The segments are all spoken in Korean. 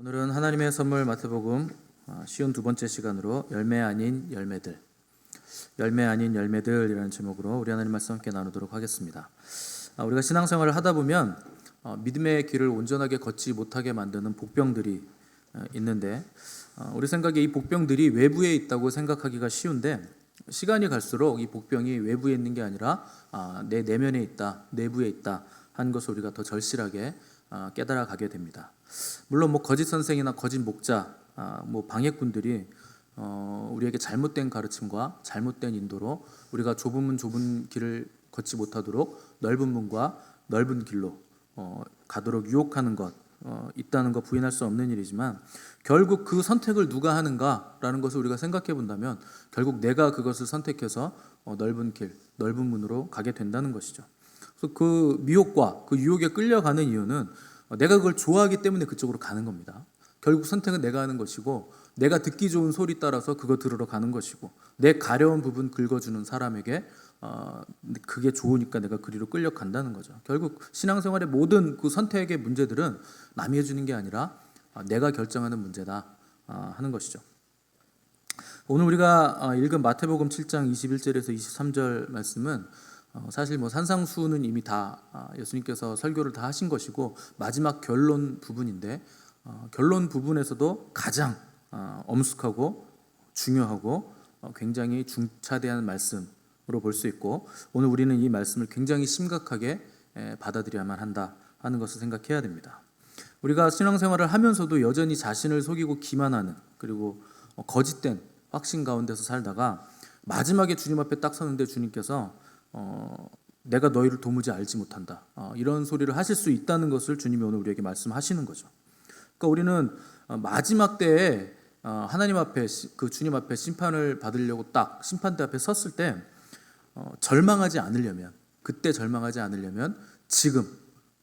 오늘은 하나님의 선물 마태복음 쉬운 두 번째 시간으로 열매 아닌 열매들이라는 제목으로 우리 하나님 말씀 함께 나누도록 하겠습니다. 우리가 신앙생활을 하다 보면 믿음의 길을 온전하게 걷지 못하게 만드는 복병들이 있는데 우리 생각에 이 복병들이 외부에 있다고 생각하기가 쉬운데 시간이 갈수록 이 복병이 외부에 있는 게 아니라 내 내면에 있다, 내부에 있다 하는 것을 우리가 더 절실하게 깨달아 가게 됩니다. 물론 거짓 선생이나 거짓 목자, 방해꾼들이 우리에게 잘못된 가르침과 잘못된 인도로 우리가 좁은 문 좁은 길을 걷지 못하도록 넓은 문과 넓은 길로 가도록 유혹하는 것 있다는 거 부인할 수 없는 일이지만 결국 그 선택을 누가 하는가라는 것을 우리가 생각해 본다면 결국 내가 그것을 선택해서 넓은 길, 넓은 문으로 가게 된다는 것이죠. 그래서 그 미혹과 그 유혹에 끌려가는 이유는 내가 그걸 좋아하기 때문에 그쪽으로 가는 겁니다. 결국 선택은 내가 하는 것이고 내가 듣기 좋은 소리 따라서 그거 들으러 가는 것이고 내 가려운 부분 긁어주는 사람에게 그게 좋으니까 내가 그리로 끌려간다는 거죠. 결국 신앙생활의 모든 그 선택의 문제들은 남이 해주는 게 아니라 내가 결정하는 문제다 하는 것이죠. 오늘 우리가 읽은 마태복음 7장 21절에서 23절 말씀은 사실 산상수훈은 이미 다 예수님께서 설교를 다 하신 것이고 마지막 결론 부분인데 결론 부분에서도 가장 엄숙하고 중요하고 굉장히 중차대한 말씀으로 볼 수 있고 오늘 우리는 이 말씀을 굉장히 심각하게 받아들여야만 한다 하는 것을 생각해야 됩니다. 우리가 신앙생활을 하면서도 여전히 자신을 속이고 기만하는 그리고 거짓된 확신 가운데서 살다가 마지막에 주님 앞에 딱 서는데 주님께서 내가 너희를 도무지 알지 못한다 이런 소리를 하실 수 있다는 것을 주님이 오늘 우리에게 말씀하시는 거죠. 그러니까 우리는 마지막 때에 하나님 앞에 그 주님 앞에 심판을 받으려고 딱 심판대 앞에 섰을 때 절망하지 않으려면 그때 절망하지 않으려면 지금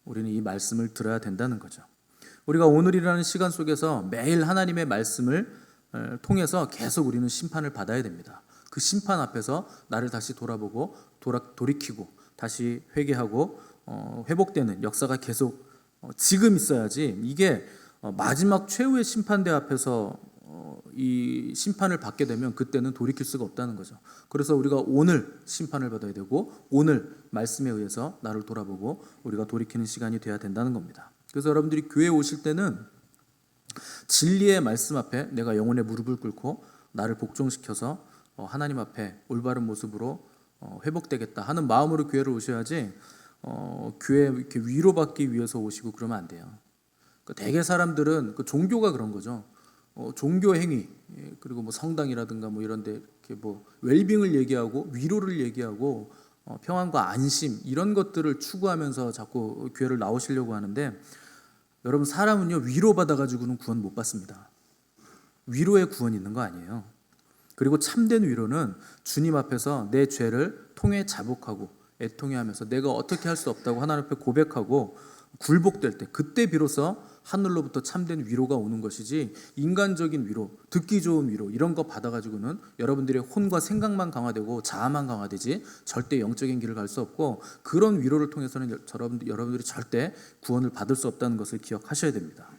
우리는 이 말씀을 들어야 된다는 거죠. 우리가 오늘이라는 시간 속에서 매일 하나님의 말씀을 통해서 계속 우리는 심판을 받아야 됩니다. 그 심판 앞에서 나를 다시 돌아보고 돌이키고 다시 회개하고 회복되는 역사가 계속 지금 있어야지 이게 마지막 최후의 심판대 앞에서 이 심판을 받게 되면 그때는 돌이킬 수가 없다는 거죠. 그래서 우리가 오늘 심판을 받아야 되고 오늘 말씀에 의해서 나를 돌아보고 우리가 돌이키는 시간이 돼야 된다는 겁니다. 그래서 여러분들이 교회에 오실 때는 진리의 말씀 앞에 내가 영혼의 무릎을 꿇고 나를 복종시켜서 하나님 앞에 올바른 모습으로 회복되겠다 하는 마음으로 교회를 오셔야지 교회 이렇게 위로받기 위해서 오시고 그러면 안 돼요. 대개 사람들은 그 종교가 그런 거죠. 종교 행위 그리고 성당이라든가 이런데 이렇게 웰빙을 얘기하고 위로를 얘기하고 평안과 안심 이런 것들을 추구하면서 자꾸 교회를 나오시려고 하는데 여러분 사람은요 위로받아 가지고는 구원 못 받습니다. 위로에 구원이 있는 거 아니에요. 그리고 참된 위로는 주님 앞에서 내 죄를 통해 자복하고 애통해하면서 내가 어떻게 할 수 없다고 하나님 앞에 고백하고 굴복될 때 그때 비로소 하늘로부터 참된 위로가 오는 것이지 인간적인 위로, 듣기 좋은 위로 이런 거 받아가지고는 여러분들의 혼과 생각만 강화되고 자아만 강화되지 절대 영적인 길을 갈 수 없고 그런 위로를 통해서는 여러분들이 절대 구원을 받을 수 없다는 것을 기억하셔야 됩니다.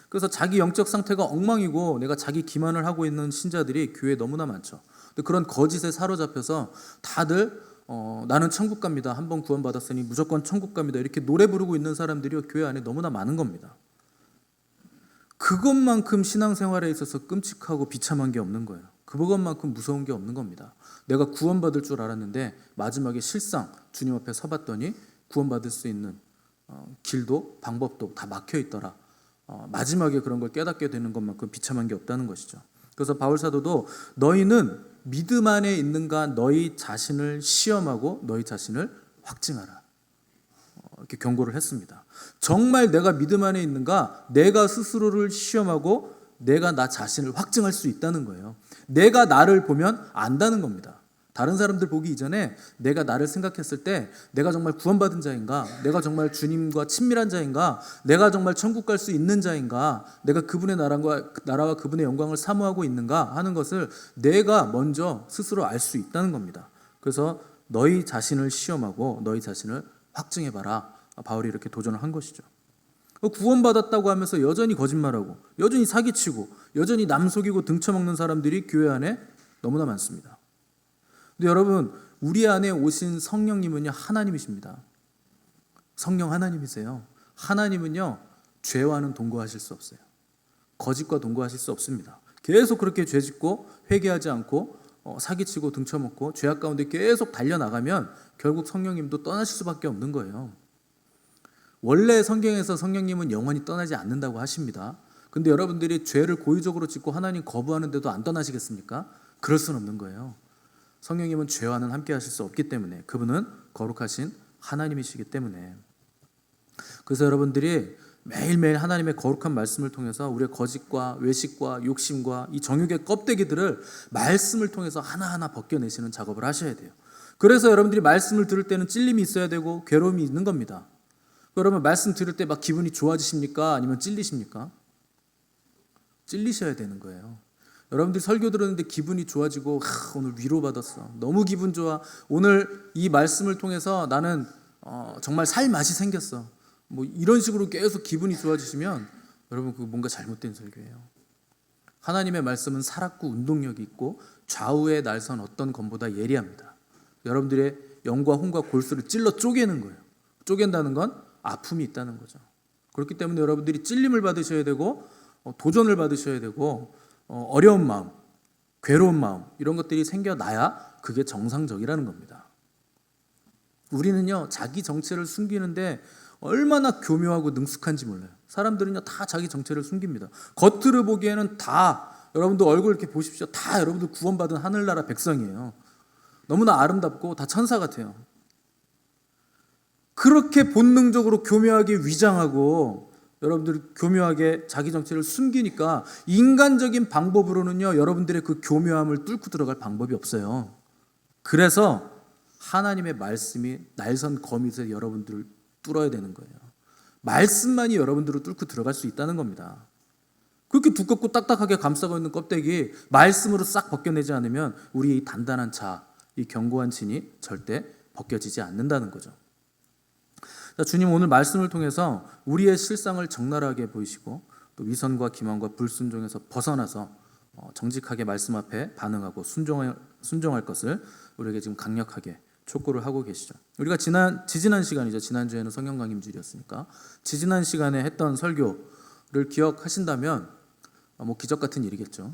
그래서 자기 영적 상태가 엉망이고 내가 자기 기만을 하고 있는 신자들이 교회에 너무나 많죠. 근데 그런 거짓에 사로잡혀서 다들 나는 천국 갑니다. 한번 구원받았으니 무조건 천국 갑니다. 이렇게 노래 부르고 있는 사람들이 교회 안에 너무나 많은 겁니다. 그것만큼 신앙생활에 있어서 끔찍하고 비참한 게 없는 거예요. 그것만큼 무서운 게 없는 겁니다. 내가 구원받을 줄 알았는데 마지막에 실상 주님 앞에 서봤더니 구원받을 수 있는 길도 방법도 다 막혀 있더라. 마지막에 그런 걸 깨닫게 되는 것만큼 비참한 게 없다는 것이죠. 그래서 바울 사도도 너희는 믿음 안에 있는가 너희 자신을 시험하고 너희 자신을 확증하라 이렇게 경고를 했습니다. 정말 내가 믿음 안에 있는가 내가 스스로를 시험하고 내가 나 자신을 확증할 수 있다는 거예요. 내가 나를 보면 안다는 겁니다. 다른 사람들 보기 이전에 내가 나를 생각했을 때 내가 정말 구원받은 자인가, 내가 정말 주님과 친밀한 자인가, 내가 정말 천국 갈 수 있는 자인가, 내가 그분의 나라와 그분의 영광을 사모하고 있는가 하는 것을 내가 먼저 스스로 알 수 있다는 겁니다. 그래서 너희 자신을 시험하고 너희 자신을 확증해봐라. 바울이 이렇게 도전을 한 것이죠. 구원받았다고 하면서 여전히 거짓말하고 여전히 사기치고 여전히 남 속이고 등쳐먹는 사람들이 교회 안에 너무나 많습니다. 근데 여러분, 우리 안에 오신 성령님은요, 하나님이십니다. 성령 하나님이세요. 하나님은요, 죄와는 동거하실 수 없어요. 거짓과 동거하실 수 없습니다. 계속 그렇게 죄짓고 회개하지 않고 사기치고 등쳐먹고 죄악 가운데 계속 달려나가면 결국 성령님도 떠나실 수밖에 없는 거예요. 원래 성경에서 성령님은 영원히 떠나지 않는다고 하십니다. 근데 여러분들이 죄를 고의적으로 짓고 하나님 거부하는데도 안 떠나시겠습니까? 그럴 수는 없는 거예요. 성령님은 죄와는 함께 하실 수 없기 때문에, 그분은 거룩하신 하나님이시기 때문에. 그래서 여러분들이 매일매일 하나님의 거룩한 말씀을 통해서 우리의 거짓과 외식과 욕심과 이 정욕의 껍데기들을 말씀을 통해서 하나하나 벗겨내시는 작업을 하셔야 돼요. 그래서 여러분들이 말씀을 들을 때는 찔림이 있어야 되고 괴로움이 있는 겁니다. 여러분, 말씀 들을 때 막 기분이 좋아지십니까? 아니면 찔리십니까? 찔리셔야 되는 거예요. 여러분들 설교 들었는데 기분이 좋아지고 오늘 위로받았어, 너무 기분 좋아, 오늘 이 말씀을 통해서 나는 정말 살 맛이 생겼어, 뭐 이런 식으로 계속 기분이 좋아지시면 여러분, 그거 뭔가 잘못된 설교예요. 하나님의 말씀은 살았고 운동력이 있고 좌우의 날선 어떤 검보다 예리합니다. 여러분들의 영과 혼과 골수를 찔러 쪼개는 거예요. 쪼갠다는 건 아픔이 있다는 거죠. 그렇기 때문에 여러분들이 찔림을 받으셔야 되고 도전을 받으셔야 되고 어려운 마음, 괴로운 마음, 이런 것들이 생겨나야 그게 정상적이라는 겁니다. 우리는요, 자기 정체를 숨기는데 얼마나 교묘하고 능숙한지 몰라요. 사람들은요, 다 자기 정체를 숨깁니다. 겉으로 보기에는 다, 여러분들 얼굴 이렇게 보십시오, 다 여러분들 구원받은 하늘나라 백성이에요. 너무나 아름답고 다 천사 같아요. 그렇게 본능적으로 교묘하게 위장하고 여러분들이 교묘하게 자기 정체를 숨기니까 인간적인 방법으로는요, 여러분들의 그 교묘함을 뚫고 들어갈 방법이 없어요. 그래서 하나님의 말씀이 날선 거미에서 여러분들을 뚫어야 되는 거예요. 말씀만이 여러분들을 뚫고 들어갈 수 있다는 겁니다. 그렇게 두껍고 딱딱하게 감싸고 있는 껍데기 말씀으로 싹 벗겨내지 않으면 우리의 이 단단한 자, 이 견고한 진이 절대 벗겨지지 않는다는 거죠. 자, 주님 오늘 말씀을 통해서 우리의 실상을 적나라하게 보이시고 또 위선과 기만과 불순종에서 벗어나서 정직하게 말씀 앞에 반응하고 순종할 것을 우리에게 지금 강력하게 촉구를 하고 계시죠. 우리가 지지난 시간이죠. 지난주에는 성경 강림주일이었으니까 지지난 시간에 했던 설교를 기억하신다면 뭐 기적 같은 일이겠죠.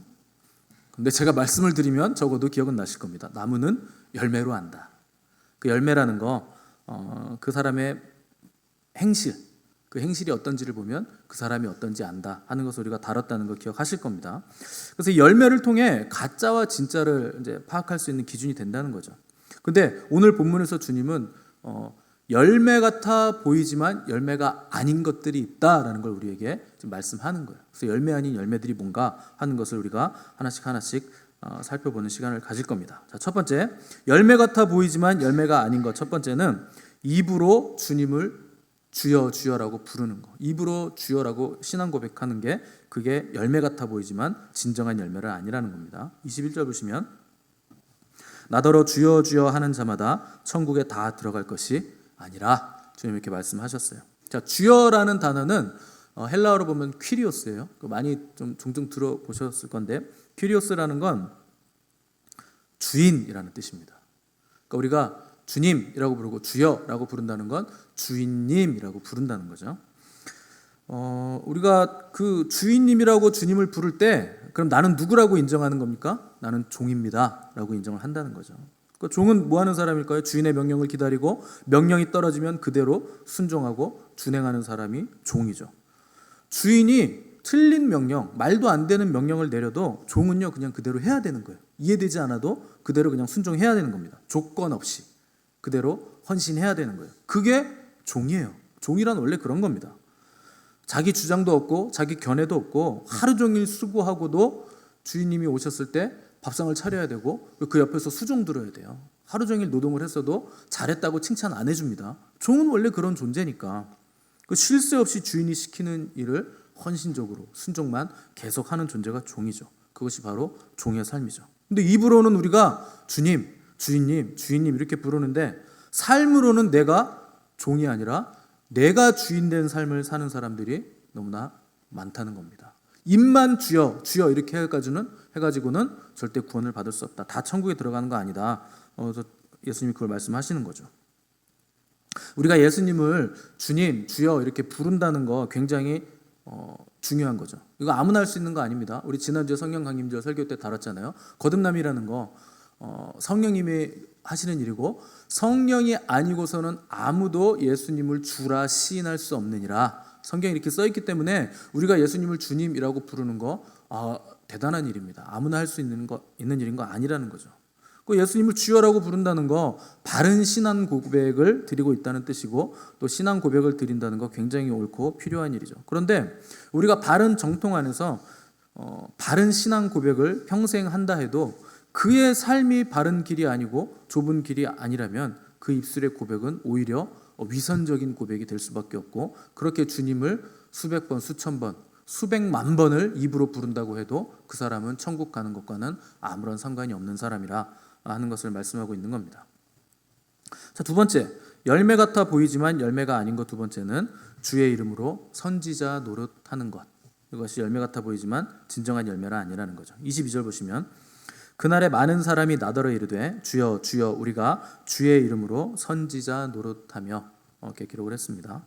근데 제가 말씀을 드리면 적어도 기억은 나실 겁니다. 나무는 열매로 안다. 그 열매라는 거 그 사람의 행실, 그 행실이 어떤지를 보면 그 사람이 어떤지 안다 하는 것을 우리가 다뤘다는 거 기억하실 겁니다. 그래서 이 열매를 통해 가짜와 진짜를 이제 파악할 수 있는 기준이 된다는 거죠. 근데 오늘 본문에서 주님은 열매 같아 보이지만 열매가 아닌 것들이 있다라는 걸 우리에게 지금 말씀하는 거예요. 그래서 열매 아닌 열매들이 뭔가 하는 것을 우리가 하나씩 살펴보는 시간을 가질 겁니다. 자, 첫 번째, 열매 같아 보이지만 열매가 아닌 것. 첫 번째는 입으로 주님을 주여 주여라고 부르는 거. 입으로 주여라고 신앙 고백하는 게 그게 열매 같아 보이지만 진정한 열매는 아니라는 겁니다. 21절 보시면 나더러 주여 주여 하는 자마다 천국에 다 들어갈 것이 아니라 주님 이렇게 말씀하셨어요. 자, 주여라는 단어는 헬라어로 보면 퀴리오스예요. 많이 좀 종종 들어보셨을 건데 퀴리오스라는 건 주인이라는 뜻입니다. 그러니까 우리가 주님이라고 부르고 주여라고 부른다는 건 주인님이라고 부른다는 거죠. 우리가 그 주인님이라고 주님을 부를 때 그럼 나는 누구라고 인정하는 겁니까? 나는 종입니다 라고 인정을 한다는 거죠. 그러니까 종은 뭐 하는 사람일까요? 주인의 명령을 기다리고 명령이 떨어지면 그대로 순종하고 준행하는 사람이 종이죠. 주인이 틀린 명령, 말도 안 되는 명령을 내려도 종은요 그냥 그대로 해야 되는 거예요. 이해되지 않아도 그대로 그냥 순종해야 되는 겁니다. 조건 없이 그대로 헌신해야 되는 거예요. 그게 종이에요. 종이란 원래 그런 겁니다. 자기 주장도 없고 자기 견해도 없고 하루 종일 수고하고도 주인님이 오셨을 때 밥상을 차려야 되고 그 옆에서 수종 들어야 돼요. 하루 종일 노동을 했어도 잘했다고 칭찬 안 해줍니다. 종은 원래 그런 존재니까 쉴 새 없이 주인이 시키는 일을 헌신적으로 순종만 계속하는 존재가 종이죠. 그것이 바로 종의 삶이죠. 근데 입으로는 우리가 주님, 주인님, 주인님 이렇게 부르는데 삶으로는 내가 종이 아니라 내가 주인 된 삶을 사는 사람들이 너무나 많다는 겁니다. 입만 주여 주여 이렇게 해가지고는 절대 구원을 받을 수 없다. 다 천국에 들어가는 거 아니다. 예수님이 그걸 말씀하시는 거죠. 우리가 예수님을 주님, 주여 이렇게 부른다는 거 굉장히 중요한 거죠. 이거 아무나 할 수 있는 거 아닙니다. 우리 지난주에 성령 강림절 설교 때 다뤘잖아요. 거듭남이라는 거 성령님이 하시는 일이고, 성령이 아니고서는 아무도 예수님을 주라 시인할 수 없느니라. 성경에 이렇게 써있기 때문에 우리가 예수님을 주님이라고 부르는 거 대단한 일입니다. 아무나 할 수 있는 일인 거 아니라는 거죠. 그 예수님을 주여라고 부른다는 거 바른 신앙 고백을 드리고 있다는 뜻이고, 또 신앙 고백을 드린다는 거 굉장히 옳고 필요한 일이죠. 그런데 우리가 바른 정통 안에서 바른 신앙 고백을 평생 한다 해도 그의 삶이 바른 길이 아니고 좁은 길이 아니라면 그 입술의 고백은 오히려 위선적인 고백이 될 수밖에 없고, 그렇게 주님을 수백 번, 수천 번, 수백만 번을 입으로 부른다고 해도 그 사람은 천국 가는 것과는 아무런 상관이 없는 사람이라 하는 것을 말씀하고 있는 겁니다. 자, 두 번째, 열매 같아 보이지만 열매가 아닌 것. 두 번째는 주의 이름으로 선지자 노릇하는 것. 이것이 열매 같아 보이지만 진정한 열매가 아니라는 거죠. 22절 보시면 그날에 많은 사람이 나더러 이르되 주여 주여 우리가 주의 이름으로 선지자 노릇하며, 이렇게 기록을 했습니다.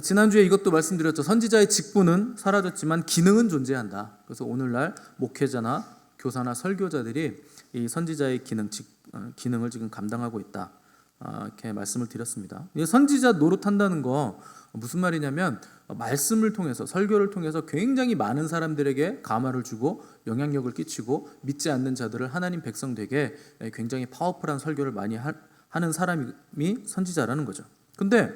지난주에 이것도 말씀드렸죠. 선지자의 직분은 사라졌지만 기능은 존재한다. 그래서 오늘날 목회자나 교사나 설교자들이 이 선지자의 기능을 지금 감당하고 있다. 이렇게 말씀을 드렸습니다. 선지자 노릇한다는 거 무슨 말이냐면, 말씀을 통해서, 설교를 통해서 굉장히 많은 사람들에게 감화를 주고 영향력을 끼치고 믿지 않는 자들을 하나님 백성 되게 굉장히 파워풀한 설교를 많이 하는 사람이 선지자라는 거죠. 근데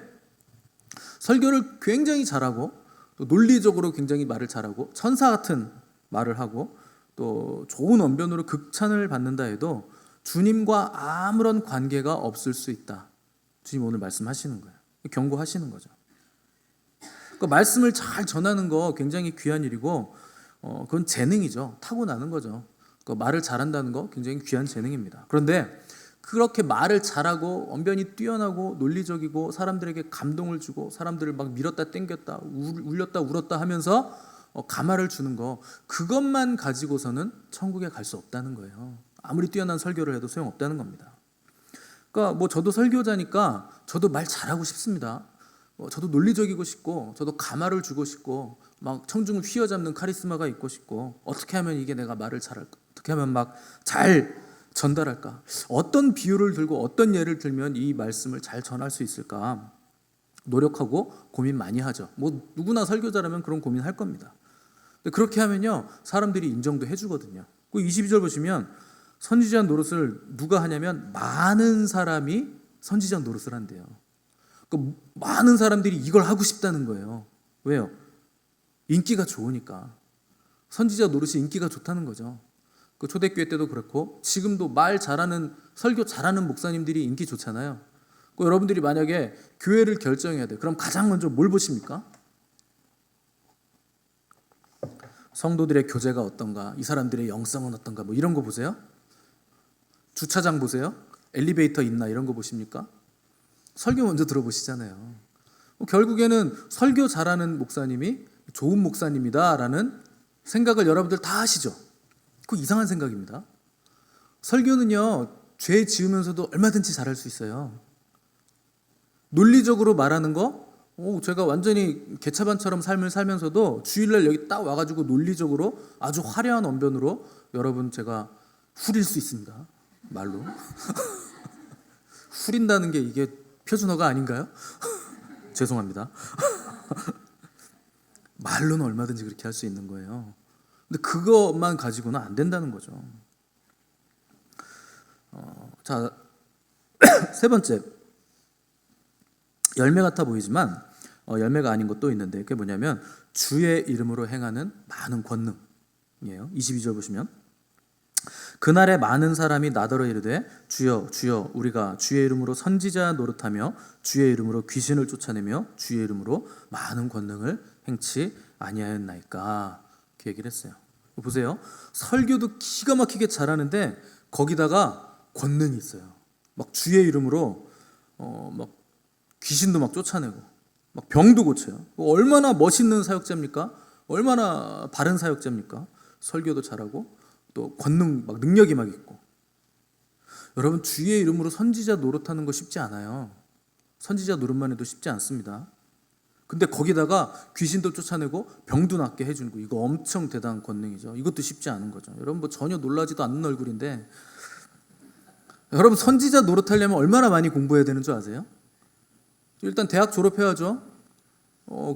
설교를 굉장히 잘하고 또 논리적으로 굉장히 말을 잘하고 천사 같은 말을 하고 또 좋은 언변으로 극찬을 받는다 해도 주님과 아무런 관계가 없을 수 있다. 주님 오늘 말씀하시는 거예요. 경고하시는 거죠. 그 말씀을 잘 전하는 거 굉장히 귀한 일이고, 그건 재능이죠. 타고나는 거죠. 그 말을 잘한다는 거 굉장히 귀한 재능입니다. 그런데 그렇게 말을 잘하고 언변이 뛰어나고 논리적이고 사람들에게 감동을 주고 사람들을 막 밀었다 땡겼다 울렸다 울었다 하면서 감화를 주는 거, 그것만 가지고서는 천국에 갈 수 없다는 거예요. 아무리 뛰어난 설교를 해도 소용없다는 겁니다. 그러니까 저도 설교자니까 저도 말 잘하고 싶습니다. 저도 논리적이고 싶고 저도 감화를 주고 싶고 막 청중을 휘어잡는 카리스마가 있고 싶고, 어떻게 하면 이게 내가 말을 잘할까? 어떻게 하면 막 잘 전달할까? 어떤 비유를 들고 어떤 예를 들면 이 말씀을 잘 전할 수 있을까? 노력하고 고민 많이 하죠. 누구나 설교자라면 그런 고민할 겁니다. 근데 그렇게 하면요 사람들이 인정도 해주거든요. 그 22절 보시면 선지자 노릇을 누가 하냐면 많은 사람이 선지자 노릇을 한대요. 그 많은 사람들이 이걸 하고 싶다는 거예요. 왜요? 인기가 좋으니까. 선지자 노릇이 인기가 좋다는 거죠. 그 초대교회 때도 그렇고 지금도 말 잘하는, 설교 잘하는 목사님들이 인기 좋잖아요. 그 여러분들이 만약에 교회를 결정해야 돼. 그럼 가장 먼저 뭘 보십니까? 성도들의 교제가 어떤가? 이 사람들의 영성은 어떤가? 이런 거 보세요? 주차장 보세요? 엘리베이터 있나? 이런 거 보십니까? 설교 먼저 들어보시잖아요. 결국에는 설교 잘하는 목사님이 좋은 목사님이다라는 생각을 여러분들 다 하시죠. 그거 이상한 생각입니다. 설교는요 죄 지으면서도 얼마든지 잘할 수 있어요. 논리적으로 말하는 거, 제가 완전히 개차반처럼 삶을 살면서도 주일날 여기 딱 와가지고 논리적으로 아주 화려한 언변으로 여러분 제가 후릴 수 있습니다. 말로. 후린다는 게 이게 표준어가 아닌가요? 죄송합니다. 말로는 얼마든지 그렇게 할 수 있는 거예요. 근데 그것만 가지고는 안 된다는 거죠. 자, 세 번째, 열매 같아 보이지만 열매가 아닌 것도 있는데, 그게 뭐냐면 주의 이름으로 행하는 많은 권능이에요. 22절 보시면 그날에 많은 사람이 나더러 이르되 주여 주여 우리가 주의 이름으로 선지자 노릇하며 주의 이름으로 귀신을 쫓아내며 주의 이름으로 많은 권능을 행치 아니하였나이까, 그 얘기를 했어요. 보세요. 설교도 기가 막히게 잘하는데 거기다가 권능이 있어요. 막 주의 이름으로 막 귀신도 막 쫓아내고 막 병도 고쳐요. 얼마나 멋있는 사역자입니까? 얼마나 바른 사역자입니까? 설교도 잘하고 또 권능 막 능력이 막 있고. 여러분, 주의 이름으로 선지자 노릇하는 거 쉽지 않아요. 선지자 노릇만 해도 쉽지 않습니다. 근데 거기다가 귀신도 쫓아내고 병도 낫게 해주는 거, 이거 엄청 대단한 권능이죠. 이것도 쉽지 않은 거죠. 여러분, 뭐 전혀 놀라지도 않는 얼굴인데, 여러분, 선지자 노릇하려면 얼마나 많이 공부해야 되는 줄 아세요? 일단 대학 졸업해야죠.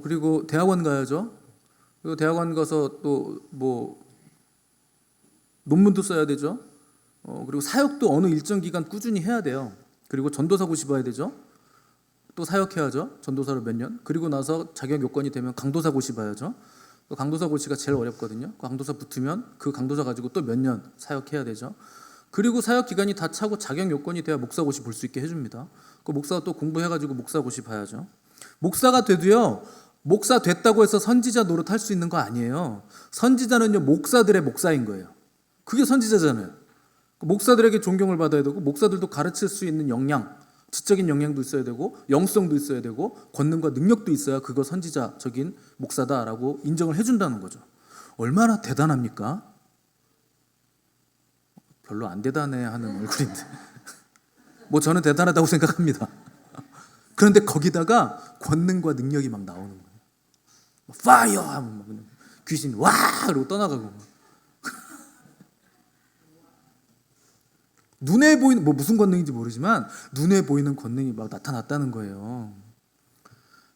그리고 대학원 가야죠. 그리고 대학원 가서 또 뭐 논문도 써야 되죠. 그리고 사역도 어느 일정 기간 꾸준히 해야 돼요. 그리고 전도사고시 봐야 되죠. 또 사역해야죠. 전도사로 몇 년. 그리고 나서 자격 요건이 되면 강도사고시 봐야죠. 또 강도사고시가 제일 어렵거든요. 그 강도사 붙으면 그 강도사 가지고 또 몇 년 사역해야 되죠. 그리고 사역 기간이 다 차고 자격 요건이 돼야 목사고시 볼 수 있게 해줍니다. 그 목사가 또 공부해가지고 목사고시 봐야죠. 목사가 돼도요, 목사 됐다고 해서 선지자 노릇할 수 있는 거 아니에요. 선지자는요, 목사들의 목사인 거예요. 그게 선지자잖아요. 목사들에게 존경을 받아야 되고, 목사들도 가르칠 수 있는 역량, 지적인 역량도 있어야 되고, 영성도 있어야 되고, 권능과 능력도 있어야 그거 선지자적인 목사다라고 인정을 해준다는 거죠. 얼마나 대단합니까? 별로 안 대단해 하는 얼굴인데 뭐 저는 대단하다고 생각합니다. 그런데 거기다가 권능과 능력이 막 나오는 거예요. 파이어 하면 막 귀신 와 그러고 떠나가고 눈에 보이는 뭐 무슨 권능인지 모르지만 눈에 보이는 권능이 막 나타났다는 거예요.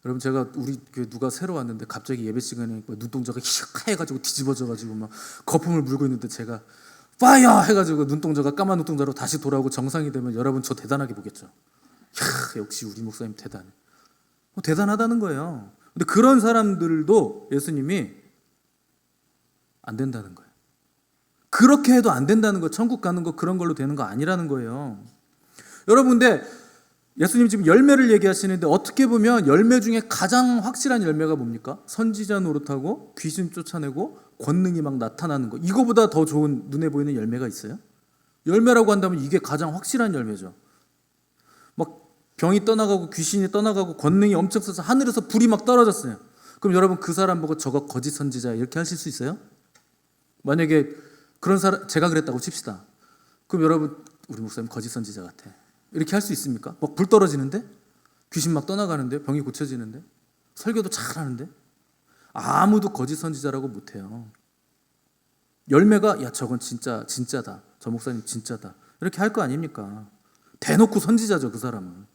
여러분, 제가 우리 교회 누가 새로 왔는데 갑자기 예배 시간에 눈동자가 하얘가지고 뒤집어져가지고 막 거품을 물고 있는데 제가 파이어 해가지고 눈동자가 까만 눈동자로 다시 돌아오고 정상이 되면 여러분 저 대단하게 보겠죠. 역시 우리 목사님 대단해. 대단하다는 거예요. 근데 그런 사람들도 예수님이 안 된다는 거예요. 그렇게 해도 안 된다는 거, 천국 가는 거 그런 걸로 되는 거 아니라는 거예요. 여러분, 근데 예수님 지금 열매를 얘기하시는데 어떻게 보면 열매 중에 가장 확실한 열매가 뭡니까? 선지자 노릇하고 귀신 쫓아내고 권능이 막 나타나는 거. 이거보다 더 좋은 눈에 보이는 열매가 있어요? 열매라고 한다면 이게 가장 확실한 열매죠. 막 병이 떠나가고 귀신이 떠나가고 권능이 엄청 써서 하늘에서 불이 막 떨어졌어요. 그럼 여러분, 그 사람 보고 저거 거짓 선지자 이렇게 하실 수 있어요? 만약에 그런 사람, 제가 그랬다고 칩시다. 그럼 여러분, 우리 목사님 거짓 선지자 같아 이렇게 할 수 있습니까? 막 불 떨어지는데? 귀신 막 떠나가는데? 병이 고쳐지는데? 설교도 잘하는데? 아무도 거짓 선지자라고 못해요. 열매가 야 저건 진짜다. 저 목사님 진짜다. 이렇게 할 거 아닙니까? 대놓고 선지자죠, 그 사람은.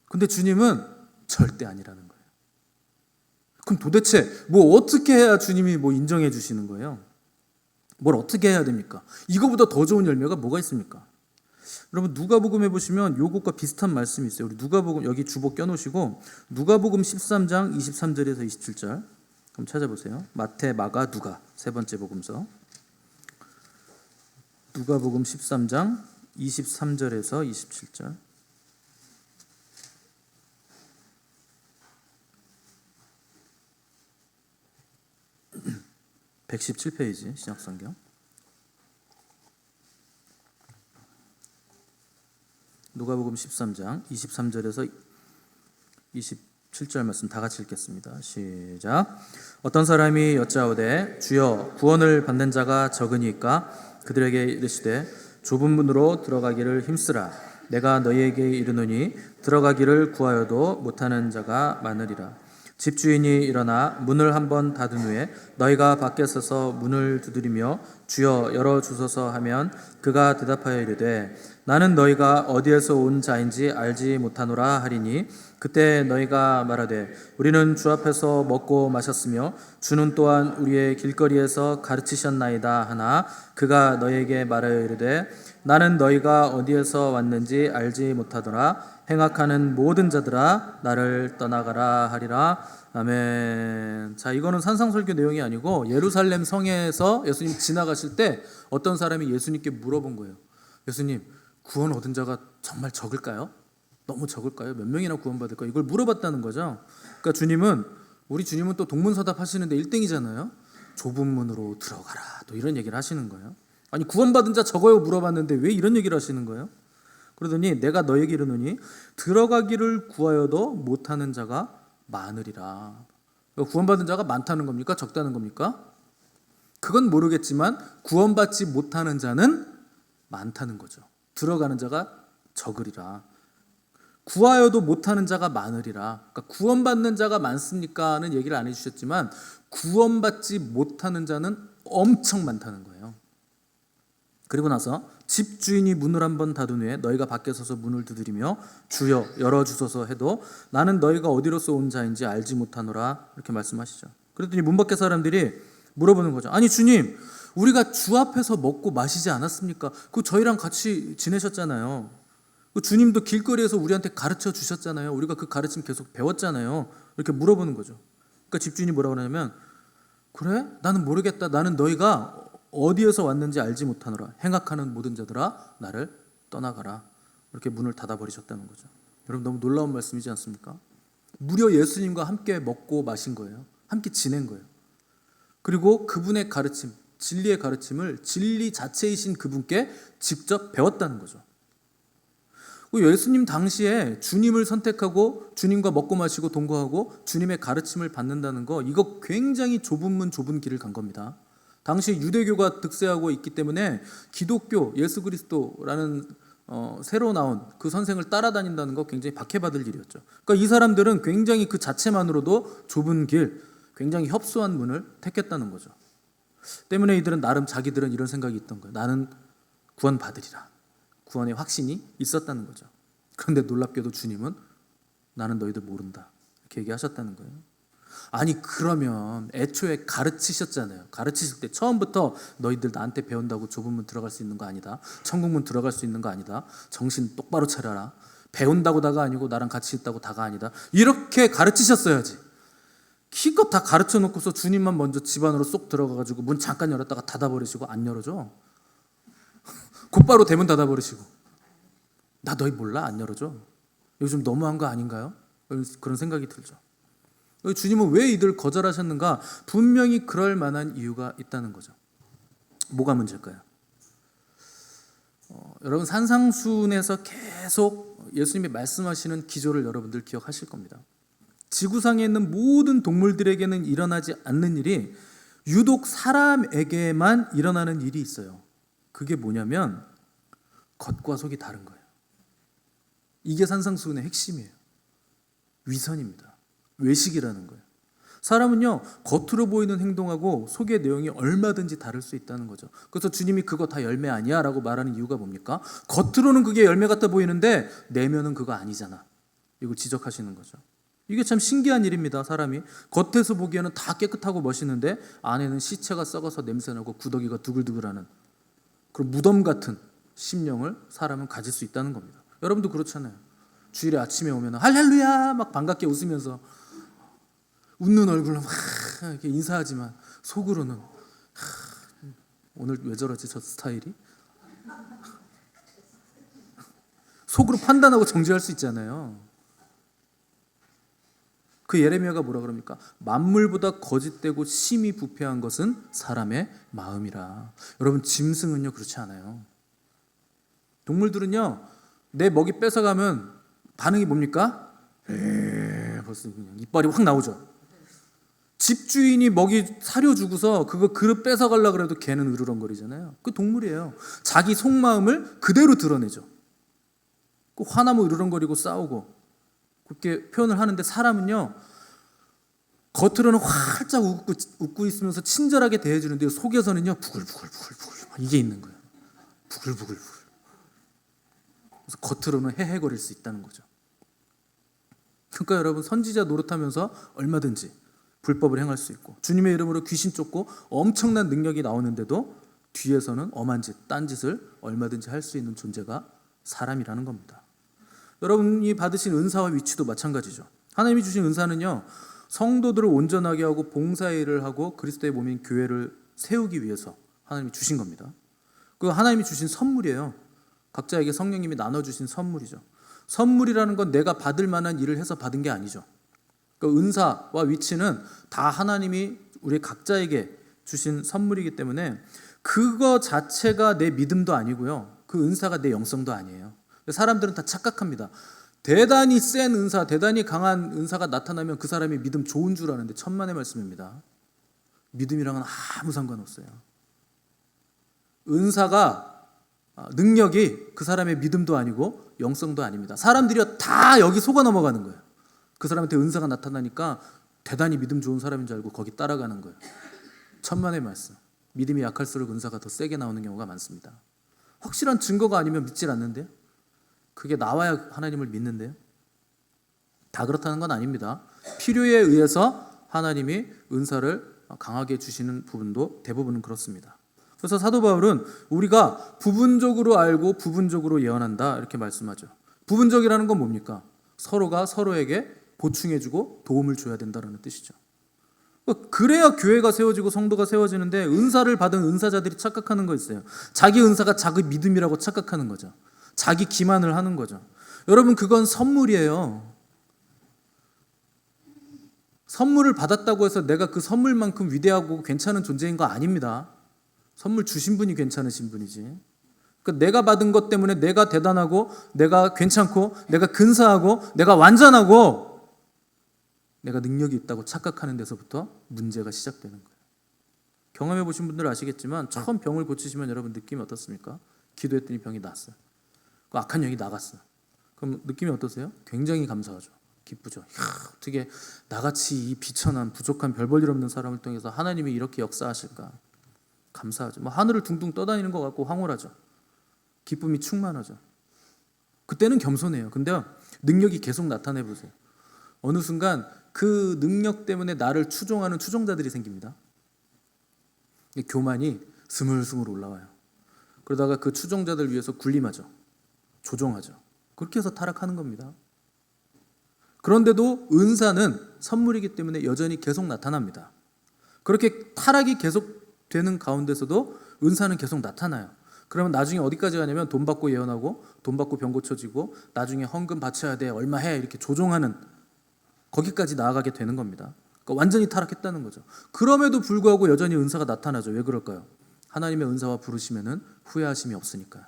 근데 주님은 절대 아니라는 거예요. 그럼 도대체 뭐 어떻게 해야 주님이 뭐 인정해 주시는 거예요? 뭘 어떻게 해야 됩니까? 이거보다 더 좋은 열매가 뭐가 있습니까? 여러분, 누가복음에 보시면 요것과 비슷한 말씀이 있어요. 우리 누가복음 여기 주보 껴놓으시고 누가복음 13장 23절에서 27절 한번 찾아보세요. 마태, 마가, 누가 세 번째 복음서. 누가복음 13장 23절에서 27절. 117페이지 신약성경. 누가복음 13장 23절에서 27절 말씀 다 같이 읽겠습니다. 시작. 어떤 사람이 여짜오되 주여 구원을 받는 자가 적으니까 그들에게 이르시되 좁은 문으로 들어가기를 힘쓰라. 내가 너희에게 이르노니 들어가기를 구하여도 못하는 자가 많으리라. 집주인이 일어나 문을 한번 닫은 후에 너희가 밖에 서서 문을 두드리며 주여 열어주소서 하면 그가 대답하여 이르되 나는 너희가 어디에서 온 자인지 알지 못하노라 하리니 그때 너희가 말하되 우리는 주 앞에서 먹고 마셨으며 주는 또한 우리의 길거리에서 가르치셨나이다 하나 그가 너희에게 말하여 이르되 나는 너희가 어디에서 왔는지 알지 못하더라. 행악하는 모든 자들아 나를 떠나가라 하리라. 아멘. 자, 이거는 산상설교 내용이 아니고 예루살렘 성에서 예수님 지나가실 때 어떤 사람이 예수님께 물어본 거예요. 예수님, 구원 얻은 자가 정말 적을까요? 너무 적을까요? 몇 명이나 구원받을까요? 이걸 물어봤다는 거죠. 그러니까 우리 주님은 또 동문서답 하시는데 1등이잖아요. 좁은 문으로 들어가라. 또 이런 얘기를 하시는 거예요. 아니, 구원받은 자 적어요 물어봤는데 왜 이런 얘기를 하시는 거예요? 그러더니 내가 너에게 이르노니 들어가기를 구하여도 못하는 자가 많으리라. 구원받은 자가 많다는 겁니까? 적다는 겁니까? 그건 모르겠지만 구원받지 못하는 자는 많다는 거죠. 들어가는 자가 적으리라. 구하여도 못하는 자가 많으리라. 그러니까 구원받는 자가 많습니까는 얘기를 안 해주셨지만 구원받지 못하는 자는 엄청 많다는 거예요. 그리고 나서 집주인이 문을 한번 닫은 후에 너희가 밖에 서서 문을 두드리며 주여 열어주소서 해도 나는 너희가 어디로서 온 자인지 알지 못하노라 이렇게 말씀하시죠. 그랬더니 문 밖에 사람들이 물어보는 거죠. 아니 주님, 우리가 주 앞에서 먹고 마시지 않았습니까? 그 저희랑 같이 지내셨잖아요. 그 주님도 길거리에서 우리한테 가르쳐 주셨잖아요. 우리가 그 가르침 계속 배웠잖아요. 이렇게 물어보는 거죠. 그러니까 집주인이 뭐라고 하냐면 그래? 나는 모르겠다. 나는 너희가 어디에서 왔는지 알지 못하노라. 행악하는 모든 자들아 나를 떠나가라. 이렇게 문을 닫아버리셨다는 거죠. 여러분 너무 놀라운 말씀이지 않습니까? 무려 예수님과 함께 먹고 마신 거예요. 함께 지낸 거예요. 그리고 그분의 가르침, 진리의 가르침을 진리 자체이신 그분께 직접 배웠다는 거죠. 예수님 당시에 주님을 선택하고 주님과 먹고 마시고 동거하고 주님의 가르침을 받는다는 거, 이거 굉장히 좁은 문 좁은 길을 간 겁니다. 당시 유대교가 득세하고 있기 때문에 기독교, 예수 그리스도라는 새로 나온 그 선생을 따라다닌다는 거 굉장히 박해받을 일이었죠. 그러니까 이 사람들은 굉장히 그 자체만으로도 좁은 길, 굉장히 협소한 문을 택했다는 거죠. 때문에 이들은 나름 자기들은 이런 생각이 있던 거예요. 나는 구원받으리라. 구원의 확신이 있었다는 거죠. 그런데 놀랍게도 주님은 나는 너희들 모른다 이렇게 얘기하셨다는 거예요. 아니 그러면 애초에 가르치셨잖아요. 가르치실 때 처음부터 너희들 나한테 배운다고 좁은 문 들어갈 수 있는 거 아니다. 천국문 들어갈 수 있는 거 아니다. 정신 똑바로 차려라. 배운다고 다가 아니고 나랑 같이 있다고 다가 아니다. 이렇게 가르치셨어야지. 기껏 다 가르쳐 놓고서 주님만 먼저 집 안으로 쏙 들어가가지고 문 잠깐 열었다가 닫아버리시고 안 열어줘. 곧바로 대문 닫아버리시고 나 너희 몰라? 안 열어줘. 이거 좀 너무한 거 아닌가요? 그런 생각이 들죠. 주님은 왜 이들 거절하셨는가? 분명히 그럴 만한 이유가 있다는 거죠. 뭐가 문제일까요? 여러분 산상수훈에서 계속 예수님이 말씀하시는 기조를 여러분들 기억하실 겁니다. 지구상에 있는 모든 동물들에게는 일어나지 않는 일이 유독 사람에게만 일어나는 일이 있어요. 그게 뭐냐면 겉과 속이 다른 거예요. 이게 산상수훈의 핵심이에요. 위선입니다. 외식이라는 거예요. 사람은요 겉으로 보이는 행동하고 속의 내용이 얼마든지 다를 수 있다는 거죠. 그래서 주님이 그거 다 열매 아니야 라고 말하는 이유가 뭡니까? 겉으로는 그게 열매 같아 보이는데 내면은 그거 아니잖아. 이걸 지적하시는 거죠. 이게 참 신기한 일입니다. 사람이 겉에서 보기에는 다 깨끗하고 멋있는데 안에는 시체가 썩어서 냄새나고 구더기가 두글두글하는 그런 무덤 같은 심령을 사람은 가질 수 있다는 겁니다. 여러분도 그렇잖아요. 주일에 아침에 오면 할렐루야 막 반갑게 웃으면서 웃는 얼굴로 막 이렇게 인사하지만 속으로는 오늘 왜 저러지 저 스타일이? 속으로 판단하고 정죄할 수 있잖아요. 그 예레미야가 뭐라 그럽니까? 만물보다 거짓되고 심히 부패한 것은 사람의 마음이라. 여러분 짐승은요 그렇지 않아요. 동물들은요 내 먹이 뺏어가면 반응이 뭡니까? 벌써 그냥 이빨이 확 나오죠. 집주인이 먹이 사료 주고서 그거 그릇 뺏어가려고 해도 걔는 으르렁거리잖아요. 그 동물이에요. 자기 속마음을 그대로 드러내죠. 그 화나면 으르렁거리고 싸우고 그렇게 표현을 하는데 사람은요 겉으로는 활짝 웃고 있으면서 친절하게 대해주는데 속에서는요 부글부글부글부글 이게 있는 거예요. 부글부글부글. 그래서 겉으로는 헤헤거릴 수 있다는 거죠. 그러니까 여러분 선지자 노릇하면서 얼마든지 불법을 행할 수 있고 주님의 이름으로 귀신 쫓고 엄청난 능력이 나오는데도 뒤에서는 엄한 짓, 딴짓을 얼마든지 할 수 있는 존재가 사람이라는 겁니다. 여러분이 받으신 은사와 위치도 마찬가지죠. 하나님이 주신 은사는요 성도들을 온전하게 하고 봉사의 일을 하고 그리스도의 몸인 교회를 세우기 위해서 하나님이 주신 겁니다. 그 하나님이 주신 선물이에요. 각자에게 성령님이 나눠주신 선물이죠. 선물이라는 건 내가 받을 만한 일을 해서 받은 게 아니죠. 그 은사와 위치는 다 하나님이 우리 각자에게 주신 선물이기 때문에 그거 자체가 내 믿음도 아니고요. 그 은사가 내 영성도 아니에요. 사람들은 다 착각합니다. 대단히 센 은사, 대단히 강한 은사가 나타나면 그 사람이 믿음 좋은 줄 아는데 천만의 말씀입니다. 믿음이랑은 아무 상관없어요. 은사가 능력이 그 사람의 믿음도 아니고 영성도 아닙니다. 사람들이 다 여기 속아 넘어가는 거예요. 그 사람한테 은사가 나타나니까 대단히 믿음 좋은 사람인 줄 알고 거기 따라가는 거예요. 천만의 말씀. 믿음이 약할수록 은사가 더 세게 나오는 경우가 많습니다. 확실한 증거가 아니면 믿질 않는데요. 그게 나와야 하나님을 믿는데요. 다 그렇다는 건 아닙니다. 필요에 의해서 하나님이 은사를 강하게 주시는 부분도 대부분은 그렇습니다. 그래서 사도 바울은 우리가 부분적으로 알고 부분적으로 예언한다 이렇게 말씀하죠. 부분적이라는 건 뭡니까? 서로가 서로에게 보충해주고 도움을 줘야 된다는 뜻이죠. 그래야 교회가 세워지고 성도가 세워지는데 은사를 받은 은사자들이 착각하는 거 있어요. 자기 은사가 자기 믿음이라고 착각하는 거죠. 자기 기만을 하는 거죠. 여러분 그건 선물이에요. 선물을 받았다고 해서 내가 그 선물만큼 위대하고 괜찮은 존재인 거 아닙니다. 선물 주신 분이 괜찮으신 분이지. 그러니까 내가 받은 것 때문에 내가 대단하고 내가 괜찮고 내가 근사하고 내가 완전하고 내가 능력이 있다고 착각하는 데서부터 문제가 시작되는 거예요. 경험해 보신 분들은 아시겠지만 처음 병을 고치시면 여러분 느낌이 어떻습니까? 기도했더니 병이 났어요. 그 악한 영이 나갔어요. 그럼 느낌이 어떠세요? 굉장히 감사하죠. 기쁘죠. 어떻게 나같이 이 비천한 부족한 별 볼 일 없는 사람을 통해서 하나님이 이렇게 역사하실까? 감사하죠. 하늘을 둥둥 떠다니는 것 같고 황홀하죠. 기쁨이 충만하죠. 그때는 겸손해요. 근데 능력이 계속 나타내 보세요. 어느 순간 그 능력 때문에 나를 추종하는 추종자들이 생깁니다. 교만이 스물스물 올라와요. 그러다가 그 추종자들 위해서 군림하죠. 조종하죠. 그렇게 해서 타락하는 겁니다. 그런데도 은사는 선물이기 때문에 여전히 계속 나타납니다. 그렇게 타락이 계속되는 가운데서도 은사는 계속 나타나요. 그러면 나중에 어디까지 가냐면 돈 받고 예언하고 돈 받고 병 고쳐지고 나중에 헌금 바쳐야 돼 얼마 해 이렇게 조종하는 거기까지 나아가게 되는 겁니다. 그러니까 완전히 타락했다는 거죠. 그럼에도 불구하고 여전히 은사가 나타나죠. 왜 그럴까요? 하나님의 은사와 부르시면은 후회하심이 없으니까요.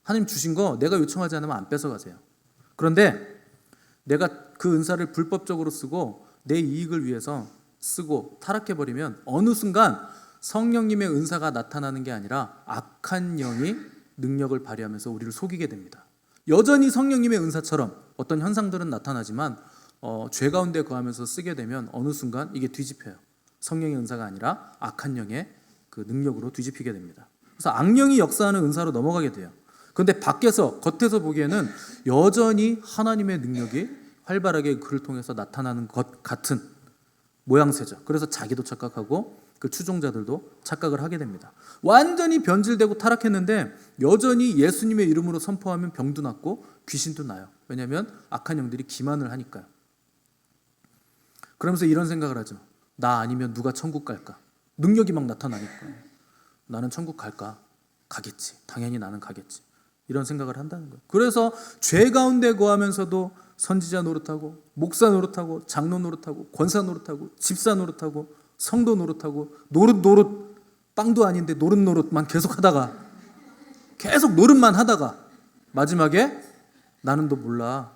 하나님 주신 거 내가 요청하지 않으면 안 뺏어가세요. 그런데 내가 그 은사를 불법적으로 쓰고 내 이익을 위해서 쓰고 타락해버리면 어느 순간 성령님의 은사가 나타나는 게 아니라 악한 영이 능력을 발휘하면서 우리를 속이게 됩니다. 여전히 성령님의 은사처럼 어떤 현상들은 나타나지만 죄 가운데 거하면서 쓰게 되면 어느 순간 이게 뒤집혀요. 성령의 은사가 아니라 악한 영의 그 능력으로 뒤집히게 됩니다. 그래서 악령이 역사하는 은사로 넘어가게 돼요. 그런데 겉에서 보기에는 여전히 하나님의 능력이 활발하게 그를 통해서 나타나는 것 같은 모양새죠. 그래서 자기도 착각하고 그 추종자들도 착각을 하게 됩니다. 완전히 변질되고 타락했는데 여전히 예수님의 이름으로 선포하면 병도 낫고 귀신도 나요. 왜냐하면 악한 영들이 기만을 하니까요. 그러면서 이런 생각을 하죠. 나 아니면 누가 천국 갈까? 능력이 막 나타나니까. 나는 천국 갈까? 가겠지. 당연히 나는 가겠지. 이런 생각을 한다는 거예요. 그래서 죄 가운데 거하면서도 선지자 노릇하고 목사 노릇하고 장로 노릇하고 권사 노릇하고 집사 노릇하고 성도 노릇하고 노릇 빵도 아닌데 노릇만 계속하다가 계속 노릇만 하다가 마지막에 나는 너 몰라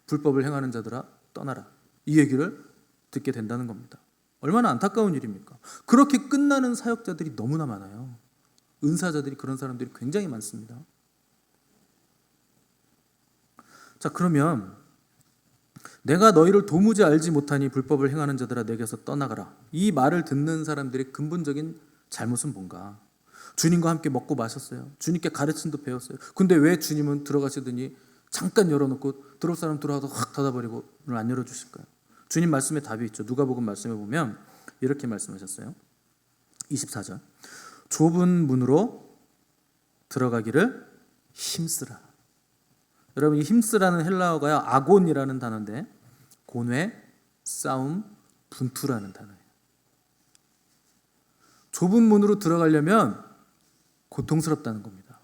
불법을 행하는 자들아 떠나라 이 얘기를 듣게 된다는 겁니다. 얼마나 안타까운 일입니까? 그렇게 끝나는 사역자들이 너무나 많아요. 은사자들이 그런 사람들이 굉장히 많습니다. 자, 그러면 내가 너희를 도무지 알지 못하니 불법을 행하는 자들아 내게서 떠나가라. 이 말을 듣는 사람들의 근본적인 잘못은 뭔가? 주님과 함께 먹고 마셨어요. 주님께 가르침도 배웠어요. 근데 왜 주님은 들어가시더니 잠깐 열어놓고 들어올 사람 들어와서 확 닫아버리고 문을 안 열어주실까요? 주님 말씀에 답이 있죠. 누가복음 말씀에 보면 이렇게 말씀하셨어요. 24절 좁은 문으로 들어가기를 힘쓰라. 여러분 이 힘쓰라는 헬라어가요 아곤이라는 단어인데 고뇌, 싸움, 분투라는 단어예요. 좁은 문으로 들어가려면 고통스럽다는 겁니다.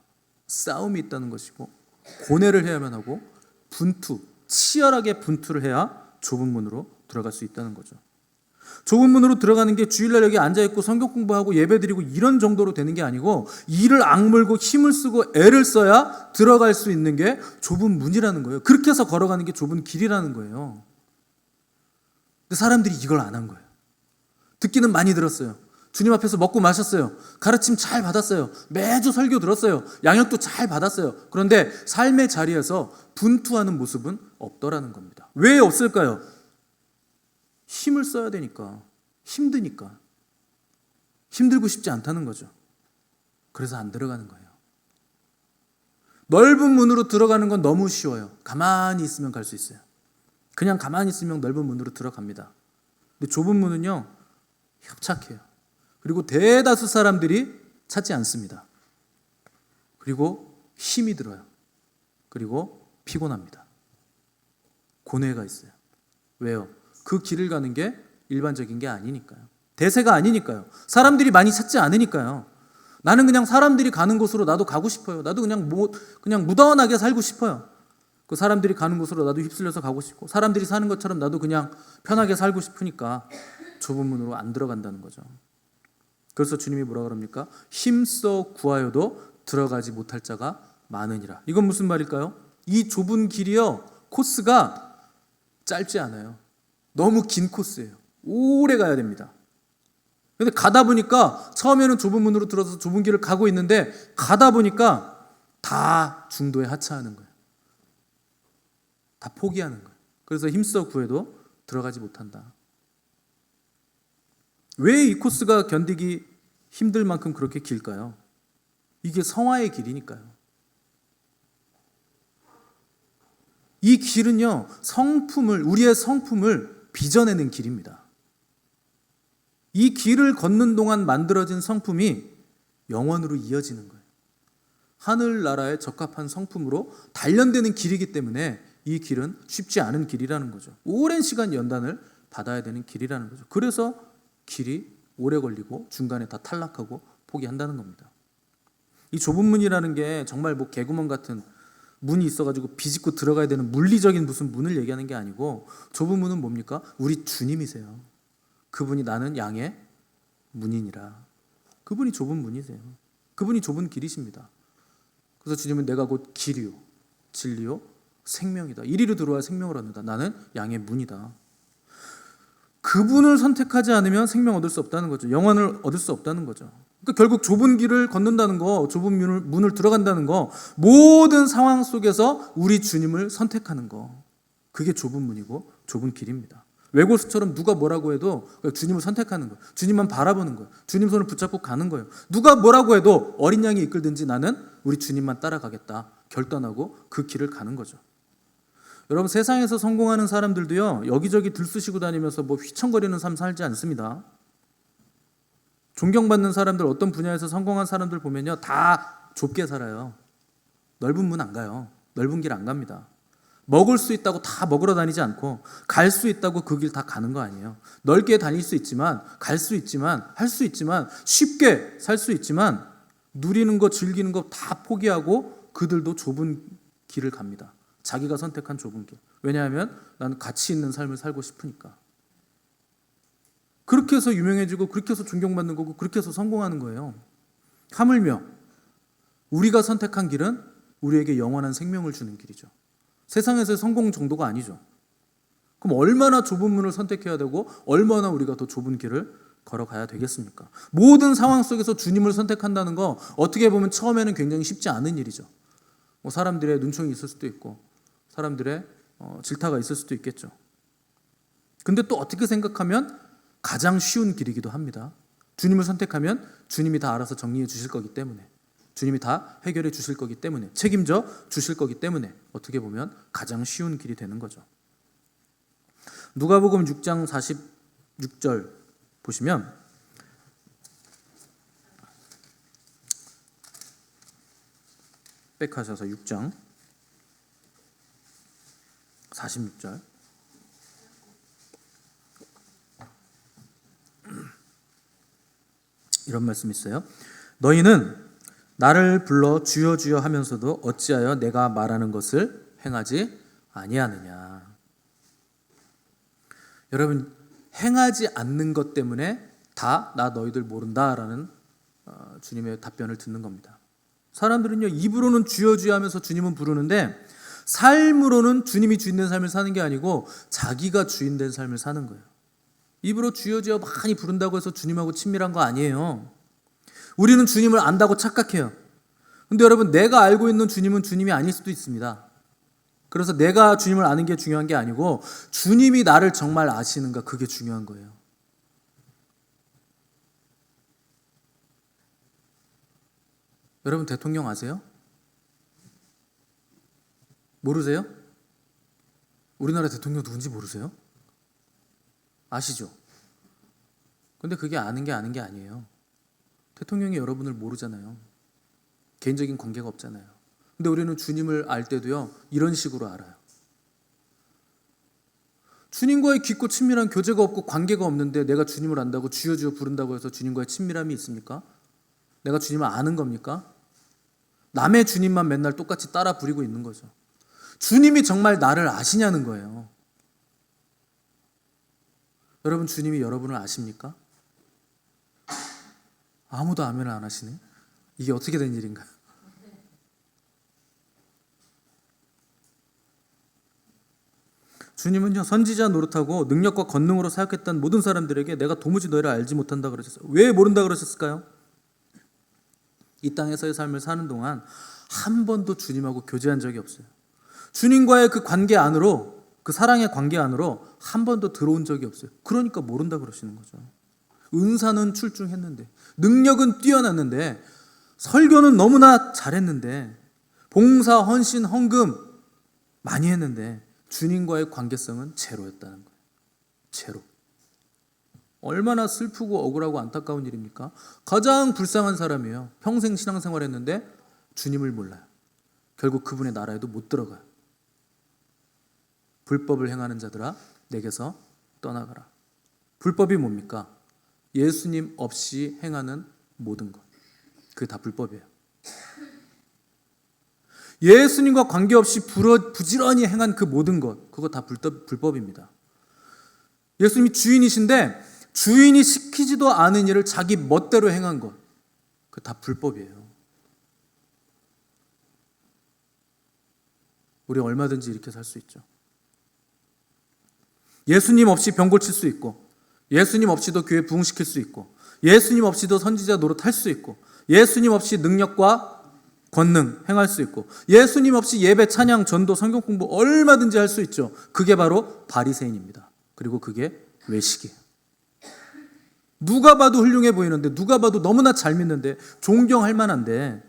싸움이 있다는 것이고 고뇌를 해야만 하고 치열하게 분투를 해야 좁은 문으로 들어갈 수 있다는 거죠. 좁은 문으로 들어가는 게 주일날 여기 앉아있고 성경 공부하고 예배드리고 이런 정도로 되는 게 아니고 이를 악물고 힘을 쓰고 애를 써야 들어갈 수 있는 게 좁은 문이라는 거예요. 그렇게 해서 걸어가는 게 좁은 길이라는 거예요. 근데 사람들이 이걸 안 한 거예요. 듣기는 많이 들었어요. 주님 앞에서 먹고 마셨어요. 가르침 잘 받았어요. 매주 설교 들었어요. 양육도 잘 받았어요. 그런데 삶의 자리에서 분투하는 모습은 없더라는 겁니다. 왜 없을까요? 힘을 써야 되니까, 힘드니까, 힘들고 싶지 않다는 거죠. 그래서 안 들어가는 거예요. 넓은 문으로 들어가는 건 너무 쉬워요. 가만히 있으면 갈 수 있어요. 그냥 가만히 있으면 넓은 문으로 들어갑니다. 근데 좁은 문은요, 협착해요. 그리고 대다수 사람들이 찾지 않습니다. 그리고 힘이 들어요. 그리고 피곤합니다. 고뇌가 있어요. 왜요? 그 길을 가는 게 일반적인 게 아니니까요. 대세가 아니니까요. 사람들이 많이 찾지 않으니까요. 나는 그냥 사람들이 가는 곳으로 나도 가고 싶어요. 나도 그냥 무던하게 살고 싶어요. 그 사람들이 가는 곳으로 나도 휩쓸려서 가고 싶고, 사람들이 사는 것처럼 나도 그냥 편하게 살고 싶으니까 좁은 문으로 안 들어간다는 거죠. 그래서 주님이 뭐라 그럽니까? 힘써 구하여도 들어가지 못할 자가 많으니라. 이건 무슨 말일까요? 이 좁은 길이요, 코스가 짧지 않아요. 너무 긴 코스예요. 오래 가야 됩니다. 근데 가다 보니까 처음에는 좁은 문으로 들어서 좁은 길을 가고 있는데 가다 보니까 다 중도에 하차하는 거예요. 다 포기하는 거예요. 그래서 힘써 구해도 들어가지 못한다. 왜 이 코스가 견디기 힘들 만큼 그렇게 길까요? 이게 성화의 길이니까요. 이 길은요, 우리의 성품을 빚어내는 길입니다. 이 길을 걷는 동안 만들어진 성품이 영원으로 이어지는 거예요. 하늘나라에 적합한 성품으로 단련되는 길이기 때문에 이 길은 쉽지 않은 길이라는 거죠. 오랜 시간 연단을 받아야 되는 길이라는 거죠. 그래서 길이 오래 걸리고 중간에 다 탈락하고 포기한다는 겁니다. 이 좁은 문이라는 게 정말 개구멍 같은 문이 있어가지고 비집고 들어가야 되는 물리적인 무슨 문을 얘기하는 게 아니고, 좁은 문은 뭡니까? 우리 주님이세요. 그분이 나는 양의 문이니라. 그분이 좁은 문이세요. 그분이 좁은 길이십니다. 그래서 주님은 내가 곧 길이요 진리요 생명이다. 이리로 들어와야 생명을 얻는다. 나는 양의 문이다. 그분을 선택하지 않으면 생명 얻을 수 없다는 거죠. 영원을 얻을 수 없다는 거죠. 그러니까 결국 좁은 길을 걷는다는 거, 좁은 문을 들어간다는 거, 모든 상황 속에서 우리 주님을 선택하는 거, 그게 좁은 문이고 좁은 길입니다. 외골수처럼 누가 뭐라고 해도 주님을 선택하는 거예요. 주님만 바라보는 거예요. 주님 손을 붙잡고 가는 거예요. 누가 뭐라고 해도 어린 양이 이끌든지 나는 우리 주님만 따라가겠다 결단하고 그 길을 가는 거죠. 여러분, 세상에서 성공하는 사람들도요, 여기저기 들쑤시고 다니면서 휘청거리는 삶 살지 않습니다. 존경받는 사람들, 어떤 분야에서 성공한 사람들 보면요, 다 좁게 살아요. 넓은 문 안 가요. 넓은 길 안 갑니다. 먹을 수 있다고 다 먹으러 다니지 않고, 갈 수 있다고 그 길 다 가는 거 아니에요. 넓게 다닐 수 있지만, 갈 수 있지만, 할 수 있지만, 쉽게 살 수 있지만, 누리는 거, 즐기는 거 다 포기하고 그들도 좁은 길을 갑니다. 자기가 선택한 좁은 길. 왜냐하면 나는 가치 있는 삶을 살고 싶으니까. 그렇게 해서 유명해지고, 그렇게 해서 존경받는 거고, 그렇게 해서 성공하는 거예요. 하물며 우리가 선택한 길은 우리에게 영원한 생명을 주는 길이죠. 세상에서의 성공 정도가 아니죠. 그럼 얼마나 좁은 문을 선택해야 되고, 얼마나 우리가 더 좁은 길을 걸어가야 되겠습니까? 모든 상황 속에서 주님을 선택한다는 거, 어떻게 보면 처음에는 굉장히 쉽지 않은 일이죠. 사람들의 눈총이 있을 수도 있고, 사람들의 질타가 있을 수도 있겠죠. 근데 또 어떻게 생각하면 가장 쉬운 길이기도 합니다. 주님을 선택하면 주님이 다 알아서 정리해 주실 거기 때문에, 주님이 다 해결해 주실 거기 때문에, 책임져 주실 거기 때문에 어떻게 보면 가장 쉬운 길이 되는 거죠. 누가복음 6장 46절 보시면, 백하셔서 6장 46절, 이런 말씀이 있어요. 너희는 나를 불러 주여 주여 하면서도 어찌하여 내가 말하는 것을 행하지 아니하느냐. 여러분, 행하지 않는 것 때문에 다 나 너희들 모른다라는 주님의 답변을 듣는 겁니다. 사람들은요, 입으로는 주여 주여 하면서 주님은 부르는데 삶으로는 주님이 주인 된 삶을 사는 게 아니고 자기가 주인 된 삶을 사는 거예요. 입으로 주여 주여 많이 부른다고 해서 주님하고 친밀한 거 아니에요. 우리는 주님을 안다고 착각해요. 근데 여러분, 내가 알고 있는 주님은 주님이 아닐 수도 있습니다. 그래서 내가 주님을 아는 게 중요한 게 아니고 주님이 나를 정말 아시는가, 그게 중요한 거예요. 여러분, 대통령 아세요? 모르세요? 우리나라 대통령 누군지 모르세요? 아시죠? 근데 그게 아는 게 아니에요. 대통령이 여러분을 모르잖아요. 개인적인 관계가 없잖아요. 근데 우리는 주님을 알 때도요, 이런 식으로 알아요. 주님과의 깊고 친밀한 교제가 없고 관계가 없는데 내가 주님을 안다고 주여 주여 부른다고 해서 주님과의 친밀함이 있습니까? 내가 주님을 아는 겁니까? 남의 주님만 맨날 똑같이 따라 부리고 있는 거죠. 주님이 정말 나를 아시냐는 거예요. 여러분, 주님이 여러분을 아십니까? 아무도 아멘을 안 하시네. 이게 어떻게 된 일인가요? 주님은요, 선지자 노릇하고 능력과 권능으로 사역했던 모든 사람들에게 내가 도무지 너희를 알지 못한다 그러셨어요. 왜 모른다 그러셨을까요? 이 땅에서의 삶을 사는 동안 한 번도 주님하고 교제한 적이 없어요. 주님과의 그 관계 안으로, 그 사랑의 관계 안으로 한 번도 들어온 적이 없어요. 그러니까 모른다 그러시는 거죠. 은사는 출중했는데, 능력은 뛰어났는데, 설교는 너무나 잘했는데, 봉사, 헌신, 헌금 많이 했는데 주님과의 관계성은 제로였다는 거예요. 제로. 얼마나 슬프고 억울하고 안타까운 일입니까? 가장 불쌍한 사람이에요. 평생 신앙생활 했는데 주님을 몰라요. 결국 그분의 나라에도 못 들어가요. 불법을 행하는 자들아 내게서 떠나가라. 불법이 뭡니까? 예수님 없이 행하는 모든 것. 그게 다 불법이에요. 예수님과 관계없이 부지런히 행한 그 모든 것, 그거 다 불법입니다. 예수님이 주인이신데 주인이 시키지도 않은 일을 자기 멋대로 행한 것, 그거 다 불법이에요. 우리 얼마든지 이렇게 살 수 있죠. 예수님 없이 병 고칠 수 있고, 예수님 없이도 교회 부흥시킬 수 있고, 예수님 없이도 선지자 노릇할 수 있고, 예수님 없이 능력과 권능 행할 수 있고, 예수님 없이 예배, 찬양, 전도, 성경 공부 얼마든지 할 수 있죠. 그게 바로 바리새인입니다. 그리고 그게 외식이에요. 누가 봐도 훌륭해 보이는데, 누가 봐도 너무나 잘 믿는데, 존경할 만한데,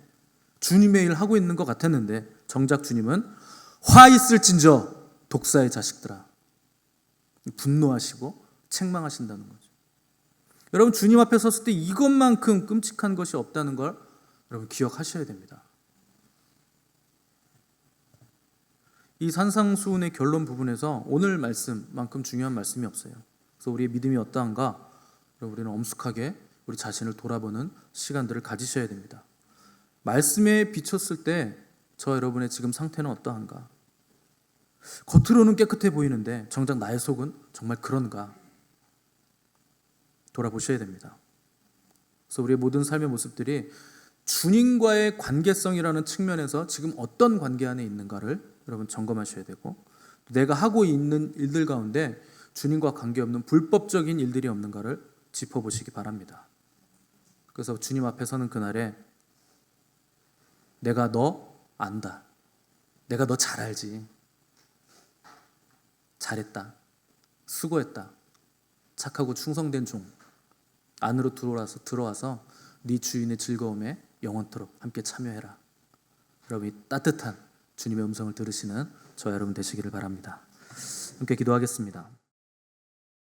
주님의 일 하고 있는 것 같았는데, 정작 주님은 화 있을진저 독사의 자식들아, 분노하시고 책망하신다는 거죠. 여러분, 주님 앞에 섰을 때 이것만큼 끔찍한 것이 없다는 걸 여러분 기억하셔야 됩니다. 이 산상수훈의 결론 부분에서 오늘 말씀만큼 중요한 말씀이 없어요. 그래서 우리의 믿음이 어떠한가? 우리는 엄숙하게 우리 자신을 돌아보는 시간들을 가지셔야 됩니다. 말씀에 비쳤을 때 저 여러분의 지금 상태는 어떠한가? 겉으로는 깨끗해 보이는데 정작 나의 속은 정말 그런가? 돌아보셔야 됩니다. 그래서 우리의 모든 삶의 모습들이 주님과의 관계성이라는 측면에서 지금 어떤 관계 안에 있는가를 여러분 점검하셔야 되고, 내가 하고 있는 일들 가운데 주님과 관계없는 불법적인 일들이 없는가를 짚어보시기 바랍니다. 그래서 주님 앞에 서는 그날에 내가 너 안다. 내가 너 잘 알지. 잘했다. 수고했다. 착하고 충성된 종. 안으로 들어와서 네 주인의 즐거움에 영원토록 함께 참여해라. 여러분, 이 따뜻한 주님의 음성을 들으시는 저 여러분 되시기를 바랍니다. 함께 기도하겠습니다.